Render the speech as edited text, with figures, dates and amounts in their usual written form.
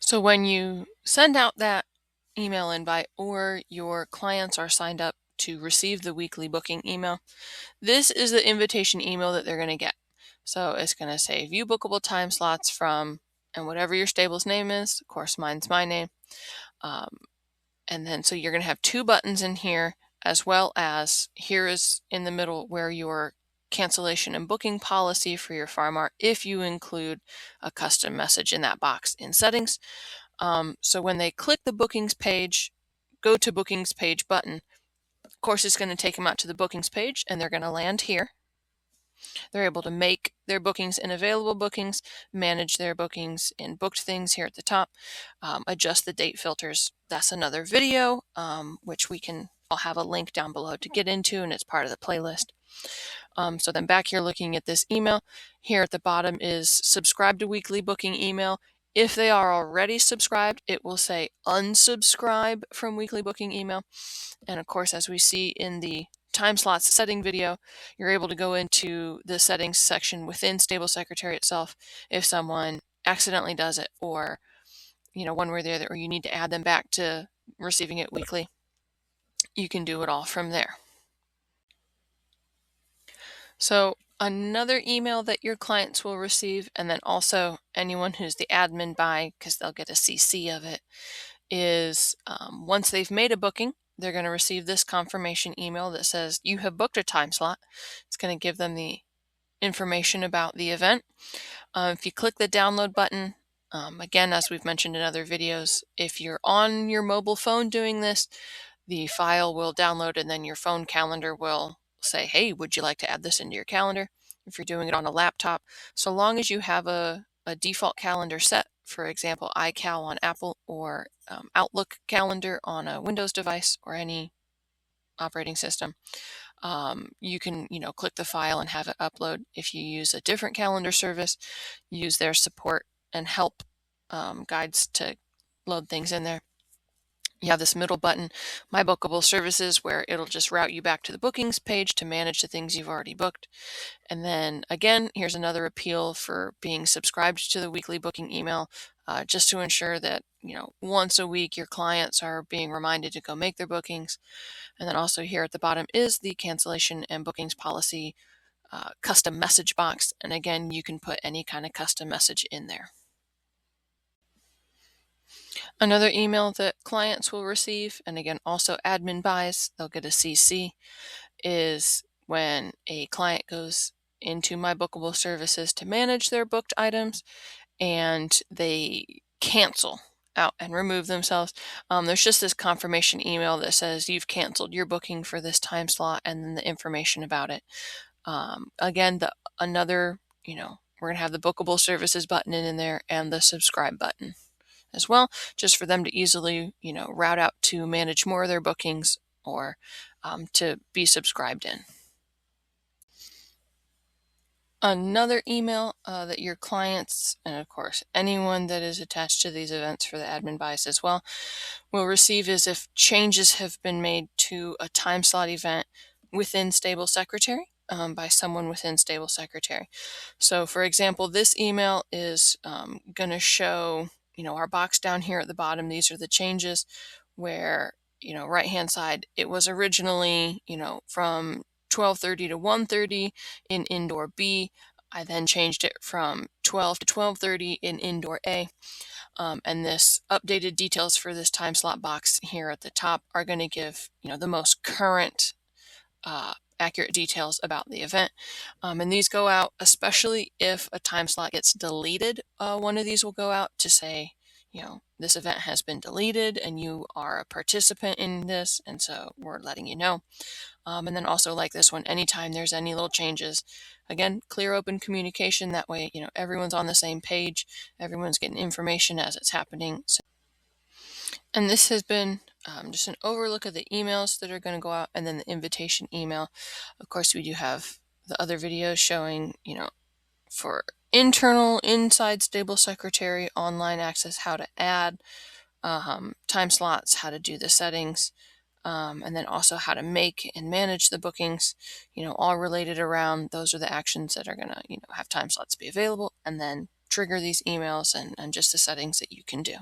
So when you send out that email invite or your clients are signed up to receive the weekly booking email, this is the invitation email that they're going to get. So it's going to say view bookable time slots from, and whatever your stable's name is, of course mine's my name. And then so you're going to have two buttons in here, as well as here is in the middle where your cancellation and booking policy for your farm are, if you include a custom message in that box in settings. So when they click the bookings page, go to bookings page button, of course it's going to take them out to the bookings page and they're going to land here. They're able to make their bookings in available bookings, manage their bookings in booked things here at the top, adjust the date filters. That's another video, which I'll have a link down below to get into, and it's part of the playlist. So then back here looking at this email, here at the bottom is subscribe to weekly booking email. If they are already subscribed, it will say unsubscribe from weekly booking email. And of course, as we see in the time slots setting video, you're able to go into the settings section within StableSecretary itself if someone accidentally does it, or one way or the other, or you need to add them back to receiving it weekly. You can do it all from there. So another email that your clients will receive, and then also anyone who's the admin by, because they'll get a CC of it, is once they've made a booking, they're going to receive this confirmation email that says you have booked a time slot. It's going to give them the information about the event. If you click the download button, again, as we've mentioned in other videos, if you're on your mobile phone doing this, the file will download and then your phone calendar will say, hey, would you like to add this into your calendar? If you're doing it on a laptop, so long as you have a default calendar set, for example, iCal on Apple, or Outlook calendar on a Windows device or any operating system, you can click the file and have it upload. If you use a different calendar service, use their support and help guides to load things in there. You have this middle button, My Bookable Services, where it'll just route you back to the bookings page to manage the things you've already booked. And then again, here's another appeal for being subscribed to the weekly booking email, just to ensure that once a week your clients are being reminded to go make their bookings. And then also here at the bottom is the cancellation and bookings policy custom message box. And again, you can put any kind of custom message in there. Another email that clients will receive, and again, also admin buys, they'll get a CC, is when a client goes into My Bookable Services to manage their booked items and they cancel out and remove themselves. There's just this confirmation email that says you've canceled your booking for this time slot, and then the information about it. Again, we're going to have the Bookable Services button in there and the subscribe button as well, just for them to easily, route out to manage more of their bookings or to be subscribed in. Another email that your clients, and of course anyone that is attached to these events for the admin bias as well, will receive is if changes have been made to a time slot event within StableSecretary by someone within StableSecretary. So for example, this email is going to show our box down here at the bottom. These are the changes where, right hand side, it was originally, from 12:30 to 1:30 in indoor B. I then changed it from 12 to 12:30 in indoor A. And this updated details for this time slot box here at the top are going to give, the most current accurate details about the event. And these go out, especially if a time slot gets deleted. One of these will go out to say, this event has been deleted and you are a participant in this, and so we're letting you know. And then also, like this one, anytime there's any little changes, again, clear open communication. That way, everyone's on the same page, everyone's getting information as it's happening. And this has been just an overlook of the emails that are going to go out, and then the invitation email. Of course, we do have the other videos showing, for inside StableSecretary online access, how to add time slots, how to do the settings, and then also how to make and manage the bookings, all related around those are the actions that are going to, have time slots be available, and then trigger these emails and just the settings that you can do.